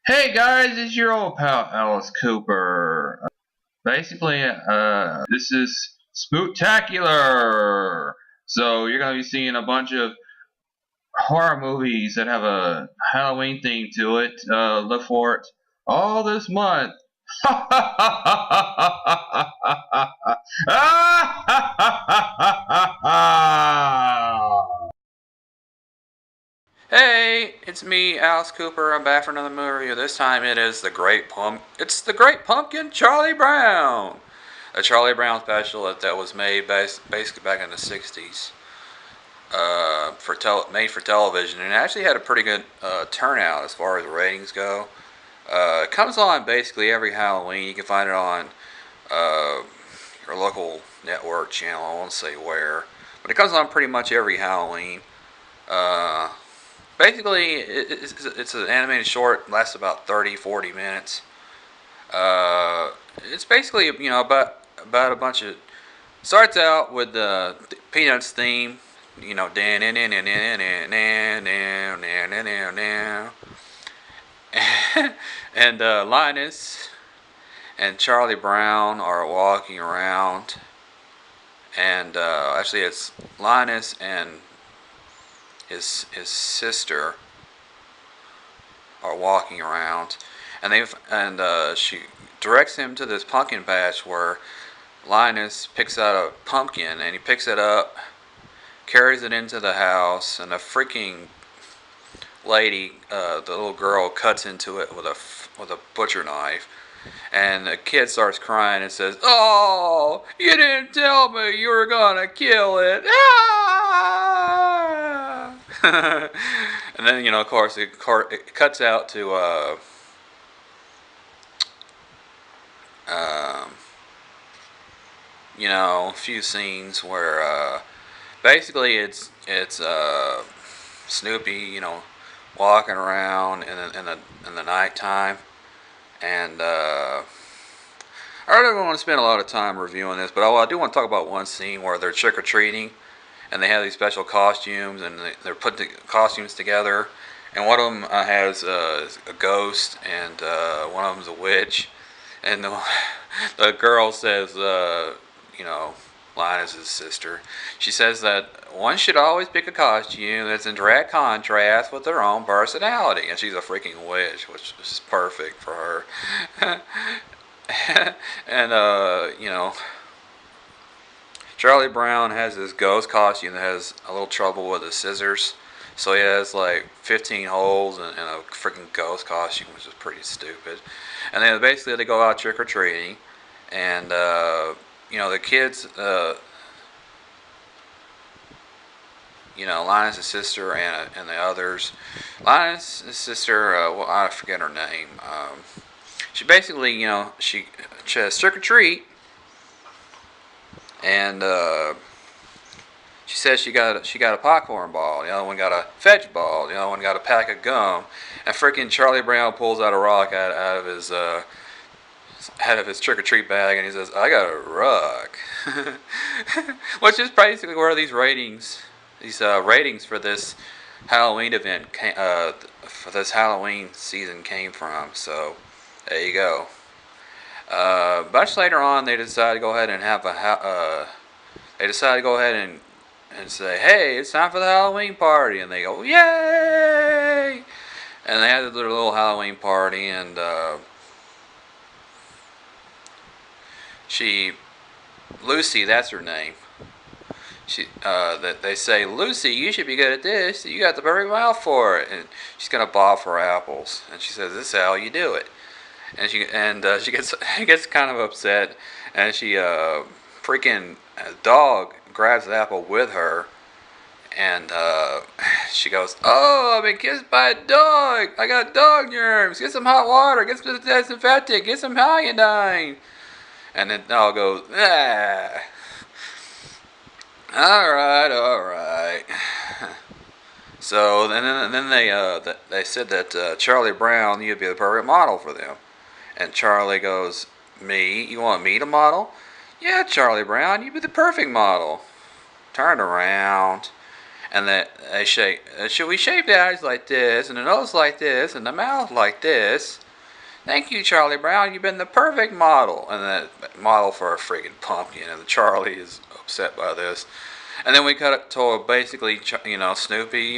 Hey guys, it's your old pal Alice Cooper. Basically, this is Spooktacular. So you're gonna be seeing a bunch of horror movies that have a Halloween theme to it. Look for it all this month. Hey, it's me, Alice Cooper. I'm back for another movie review. This time it is the Great It's the Great Pumpkin, Charlie Brown, a Charlie Brown special that was made basically back in the '60s, made for television, and it actually had a pretty good turnout as far as ratings go. It comes on basically every Halloween. You can find it on uh, your local network channel. I won't say where, but it comes on pretty much every Halloween. Uh, Basically, it's an animated short, lasts about 30-40 minutes. It's basically about a bunch of starts out with the Peanuts theme, and Linus and Charlie Brown are walking around, and actually it's Linus and his sister are walking around, and she directs him to this pumpkin patch where Linus picks out a pumpkin and he picks it up, carries it into the house, and a freaking lady, the little girl, cuts into it with a butcher knife. And the kid starts crying and says, "Oh, you didn't tell me you were gonna kill it!" Ah! And then, of course, it cuts out to um, a few scenes where basically it's Snoopy, walking around in the nighttime, and I really don't want to spend a lot of time reviewing this, but I do want to talk about one scene where they're trick or treating, and they have these special costumes, and they're putting the costumes together, and one of them has a ghost, and one of them's a witch, and the girl says, Linus' sister, she says that one should always pick a costume that's in direct contrast with their own personality, and she's a freaking witch, which is perfect for her. And Charlie Brown has this ghost costume that has a little trouble with his scissors. So he has like 15 holes in a freaking ghost costume, which is pretty stupid. And then basically they go out trick or treating, and the kids, Linus' sister and the others. Linus' sister, well, I forget her name. She basically, she says trick or treat, and she says she got a popcorn ball. The other one got a fetch ball. The other one got a pack of gum. And freaking Charlie Brown pulls out a rock out of his trick or treat bag, and he says, "I got a rock," which is basically where these ratings for this Halloween event for this Halloween season came from. So there you go. Much later on, they decide to go ahead and they decide to go ahead and say, "Hey, it's time for the Halloween party," and they go, "Yay!" And they had their little Halloween party, and she, Lucy, that's her name. That they say, "Lucy, you should be good at this. You got the perfect mouth for it." And she's gonna bob for apples, and she says, "This is how you do it." And she gets gets kind of upset, and she freaking dog grabs the apple with her, and she goes, "Oh, I've been kissed by a dog. I got dog germs. Get some hot water. Get some disinfectant. Get some iodine." And the dog goes, "Ah, all right, all right." So then they said that Charlie Brown, you'd be the perfect model for them. And Charlie goes, "Me? You want me to model?" "Yeah, Charlie Brown, you'd be the perfect model." Turn around. And they shake. Should we shape the eyes like this, and the nose like this, and the mouth like this? Thank you, Charlie Brown. You've been the perfect model. And the model for a freaking pumpkin. And Charlie is upset by this. And then we cut it to basically, Snoopy.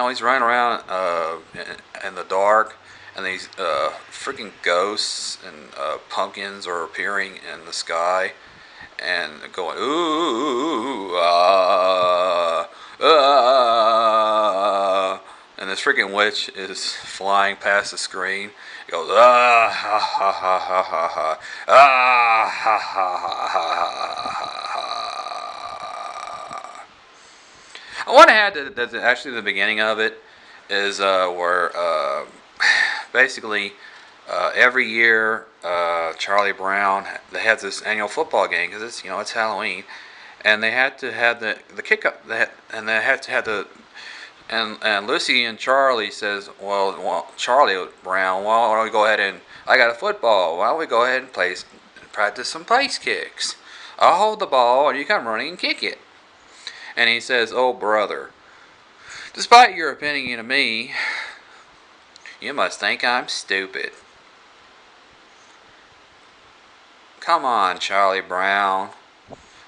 He's running around in the dark, and these freaking ghosts and pumpkins are appearing in the sky, and going ooh and this freaking witch is flying past the screen. It goes ah ha ha ha ha ha ha ah ha ha ha ha ha. I want to add that actually the beginning of it is where basically every year Charlie Brown, they have this annual football game because it's Halloween, and they had to have the kickoff, and they had to have the and Lucy and Charlie says, well Charlie Brown, why don't we go ahead and I got a football, why don't we go ahead and practice some place kicks? I'll hold the ball and you come running and kick it. And he says, oh brother, despite your opinion of me, you must think I'm stupid. Come on, Charlie Brown.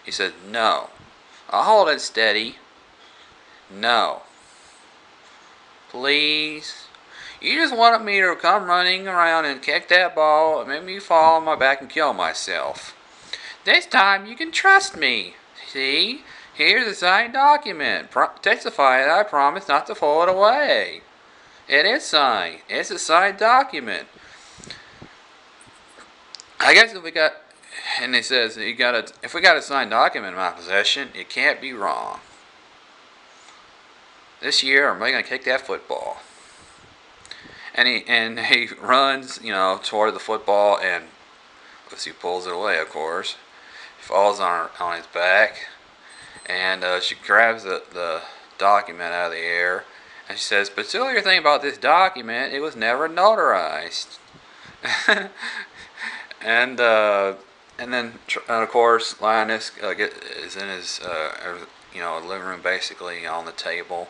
He said, no. I'll hold it steady. No. Please. You just wanted me to come running around and kick that ball and make me fall on my back and kill myself. This time you can trust me. See? Here's a signed document. Testify that I promise not to throw it away. It is signed. It's a signed document. I guess if we got, and he says if we got a signed document in my possession, it can't be wrong. This year I'm really gonna kick that football. And he runs, toward the football, and Lucy pulls it away. Of course, he falls on his back. And she grabs the document out of the air, and she says, peculiar thing about this document, it was never notarized. and then of course Linus is in his living room, basically on the table,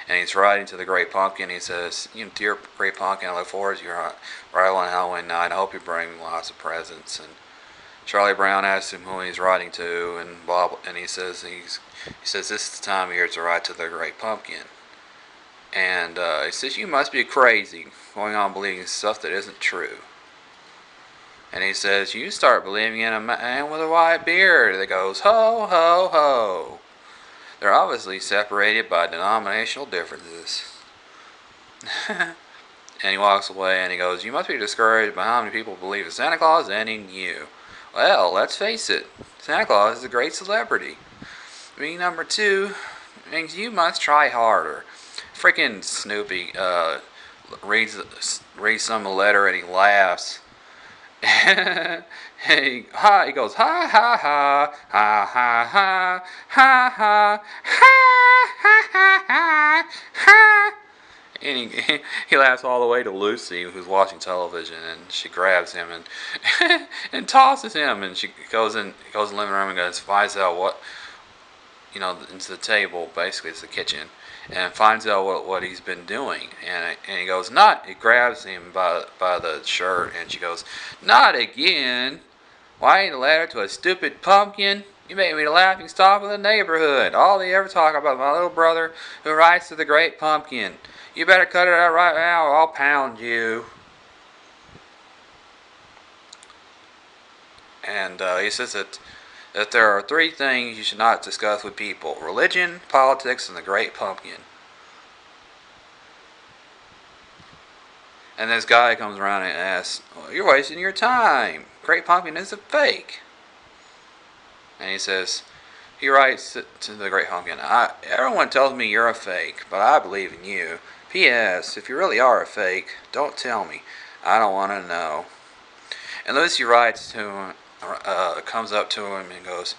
and he's writing to the Great Pumpkin. He says, dear Great Pumpkin, I look forward to your arrival on Halloween night. I hope you bring lots of presents. And Charlie Brown asks him who he's writing to, and Bob, and he says this is the time of year to write to the Great Pumpkin. And he says, you must be crazy, going on believing stuff that isn't true. And he says, you start believing in a man with a white beard that goes ho ho ho. They're obviously separated by denominational differences. And he walks away, and he goes, you must be discouraged by how many people believe in Santa Claus and in you. Well, let's face it, Santa Claus is a great celebrity. Being number two means you must try harder. Freaking Snoopy reads some letter, and he laughs. And he goes ha ha ha ha ha ha ha ha ha ha ha ha. And he laughs all the way to Lucy, who's watching television, and she grabs him and and tosses him, and she goes in the living room and finds out what, into the table, basically it's the kitchen, and finds out what he's been doing, and he goes, he grabs him by the shirt, and she goes, not again. Why ain't a letter to a stupid pumpkin? You made me the laughing stock of the neighborhood. All they ever talk about my little brother who writes to the Great Pumpkin. You better cut it out right now or I'll pound you. And he says that there are three things you should not discuss with people: religion, politics, and the Great Pumpkin. And this guy comes around and asks, well, you're wasting your time. Great Pumpkin is a fake. And he writes to the Great Pumpkin, everyone tells me you're a fake, but I believe in you. P.S. If you really are a fake, don't tell me. I don't want to know. And Lucy writes to him, comes up to him and goes,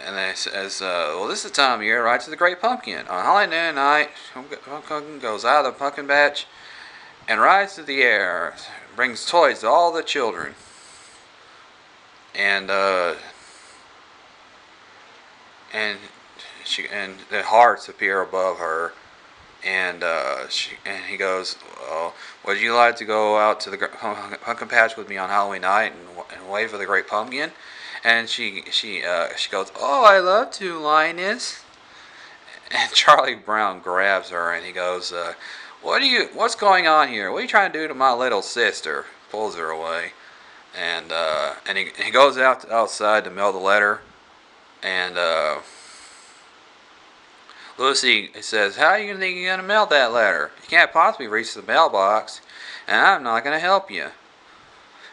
and then says, well, this is the time of year to write to the Great Pumpkin. On Halloween night, Pumpkin goes out of the pumpkin patch and rides through the air, brings toys to all the children. And and the hearts appear above her, and he goes, oh, would you like to go out to the pumpkin patch with me on Halloween night and wave for the great pumpkin? And she goes, oh, I love to, Linus. And Charlie Brown grabs her and he goes, what's going on here? What are you trying to do to my little sister? Pulls her away, and he goes outside to mail the letter, and Lucy says, how are you think you're gonna mail that letter? You can't possibly reach the mailbox, and I'm not gonna help you.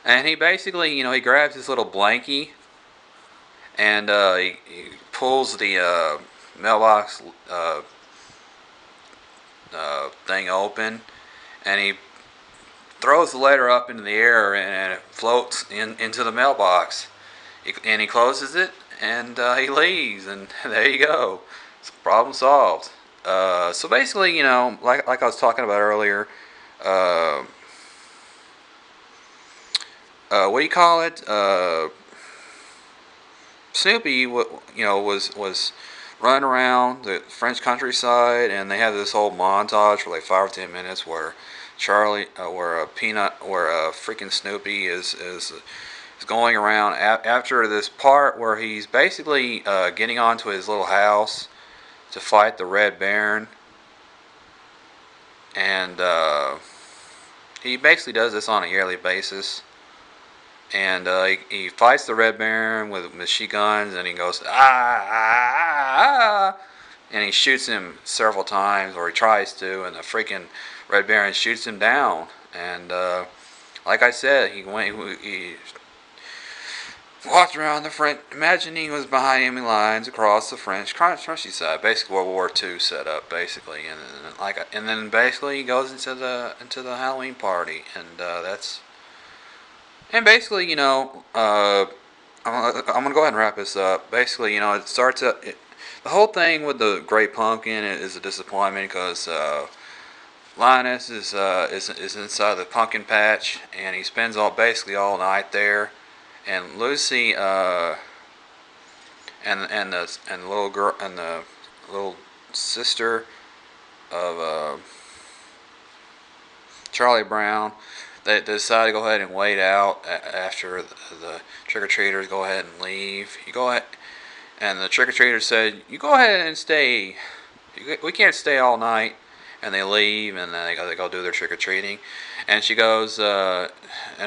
And he basically, he grabs his little blankie, and he pulls the mailbox thing open, and he throws the letter up into the air, and it floats into the mailbox. And he closes it, and he leaves, and there you go. Problem solved. So basically, like I was talking about earlier, what do you call it? Snoopy, was running around the French countryside, and they have this whole montage for like 5 or 10 minutes where freaking Snoopy is going around after this part where he's basically getting onto his little house to fight the Red Baron, and he basically does this on a yearly basis. And he fights the Red Baron with machine guns, and he goes, ah, and he shoots him several times, or he tries to, and the freaking Red Baron shoots him down. And like I said, he walked around the French, imagining he was behind enemy lines across the French countryside, basically World War II setup, basically. And then basically he goes into the Halloween party, and that's. And basically, I'm gonna go ahead and wrap this up. Basically, it starts up. The whole thing with the Great Pumpkin is a disappointment because Linus is inside the pumpkin patch, and he spends basically all night there. And Lucy and the little girl and the little sister of Charlie Brown. They decide to go ahead and wait out after the trick-or-treaters go ahead and leave. You go ahead, and the trick-or-treaters said, you go ahead and stay. We can't stay all night. And they leave, and then they go do their trick-or-treating. And she goes, and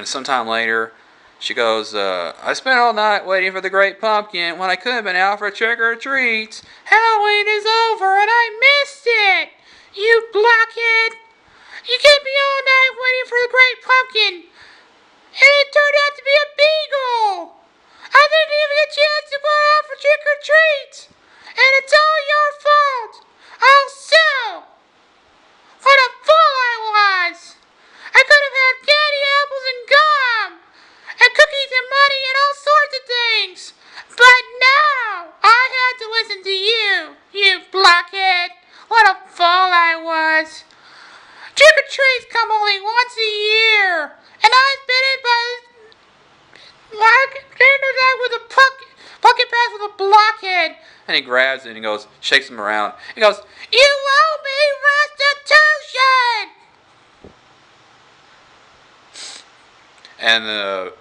sometime later, she goes, I spent all night waiting for the Great Pumpkin when I could have been out for trick-or-treats. Halloween is over, and I missed it. You blockhead. You kept me all night waiting for the Great Pumpkin, and it turned out to be a beagle. I didn't even get a chance to go out for trick-or-treats, and it's all your fault. Oh, so, what a fool I was. I could have had candy apples and gum, and cookies and money and all sorts of things, but no, I had to listen to you, you blockhead. What a fool I was. Trick-or-treats come only once a year, and I've been in with a pumpkin patch with a blockhead. And he grabs it and he goes, shakes him around. He goes, you owe me restitution. And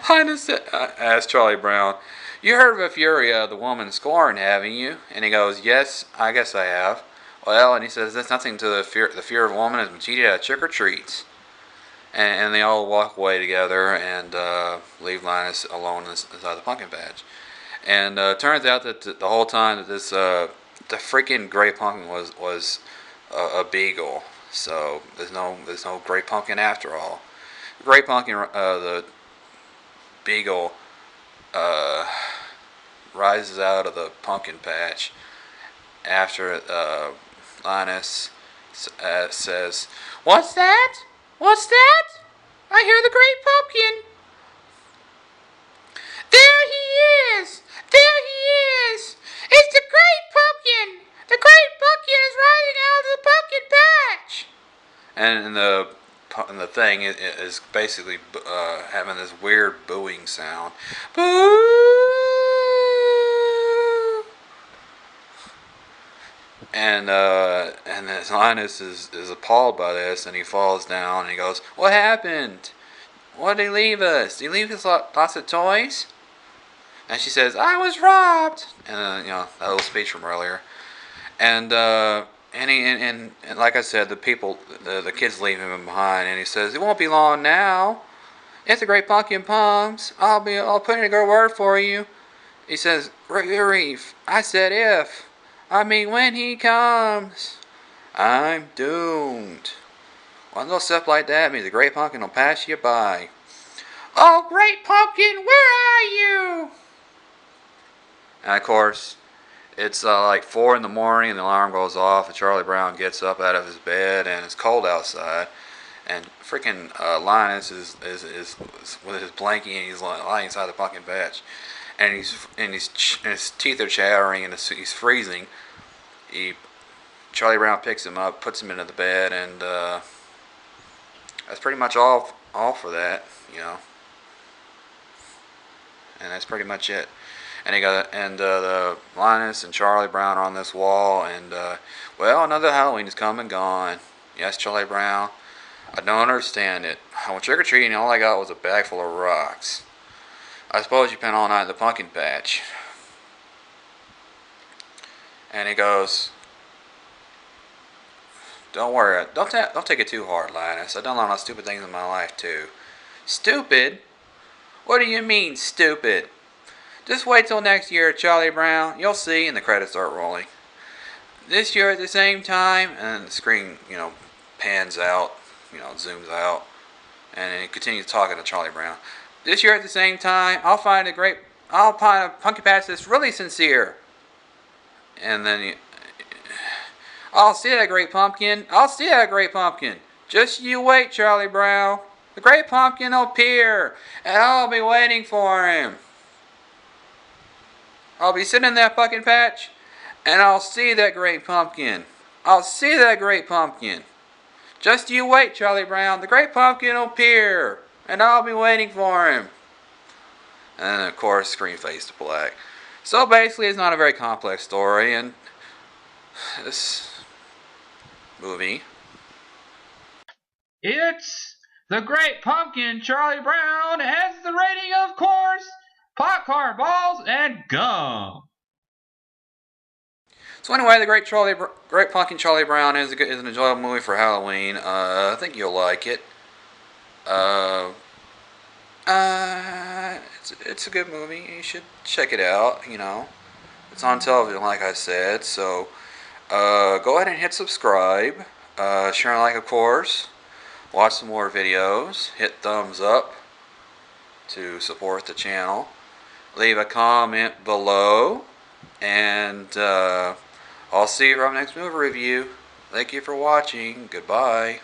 Linus asked Charlie Brown, you heard of Furia, the woman scorn, haven't you? And he goes, yes, I guess I have. Well, and he says, that's nothing to the fear of a woman has been cheated at trick-or-treats. And they all walk away together and leave Linus alone inside the pumpkin patch. And turns out that the whole time that the freaking Great Pumpkin was a beagle. So there's no Great Pumpkin after all. The Great Pumpkin, the beagle, rises out of the pumpkin patch after Linus says, what's that? What's that? I hear the Great Pumpkin. There he is! There he is! It's the Great Pumpkin! The Great Pumpkin is rising out of the pumpkin patch! And the thing is basically having this weird booing sound. Boo! And this Linus is appalled by this, and he falls down, and he goes, "What happened? What did he leave us? Did he leave us lots of toys?" And she says, "I was robbed." And that little speech from earlier. And like I said, the kids leave him behind, and he says, "It won't be long now. If the great pumpkin comes, I'll put in a good word for you." He says, "Reef, I said if. I mean when he comes, I'm doomed." One little step like that means the great pumpkin will pass you by. "Oh, great pumpkin, where are you?" And of course, it's like 4 in the morning, and the alarm goes off, and Charlie Brown gets up out of his bed, and it's cold outside. And freaking Linus is with his blankie, and he's lying inside the pumpkin patch, and his teeth are chattering, and he's freezing. Charlie Brown picks him up, puts him into the bed, and that's pretty much all for that, and that's pretty much it. And the Linus and Charlie Brown are on this wall, and well, another Halloween is come and gone. Yes, Charlie Brown, I don't understand it. I went trick or treating, and all I got was a bag full of rocks. I suppose you spent all night in the pumpkin patch. And he goes, "Don't worry, don't take it too hard, Linus. I've done a lot of stupid things in my life too." "Stupid? What do you mean, stupid?" "Just wait till next year, Charlie Brown. You'll see." And the credits start rolling. "This year at the same time," and the screen, pans out, zooms out, and it continues talking to Charlie Brown. "This year at the same time, I'll find a pumpkin patch that's really sincere." And then "I'll see that great pumpkin. I'll see that great pumpkin. Just you wait, Charlie Brown. The great pumpkin will appear, and I'll be waiting for him. I'll be sitting in that pumpkin patch, and I'll see that great pumpkin. I'll see that great pumpkin. Just you wait, Charlie Brown. The great pumpkin will appear, and I'll be waiting for him." And then, of course, screen fades to black. So basically, it's not a very complex story, and this movie. It's the Great Pumpkin. Charlie Brown has the rating, of course, popcorn balls and gum. So anyway, the Great Pumpkin Charlie Brown is an enjoyable movie for Halloween. I think you'll like it. It's a good movie. You should check it out. It's on television, like I said. So go ahead and hit subscribe. Share and like, of course. Watch some more videos. Hit thumbs up to support the channel. Leave a comment below. And I'll see you for our next movie review. Thank you for watching. Goodbye.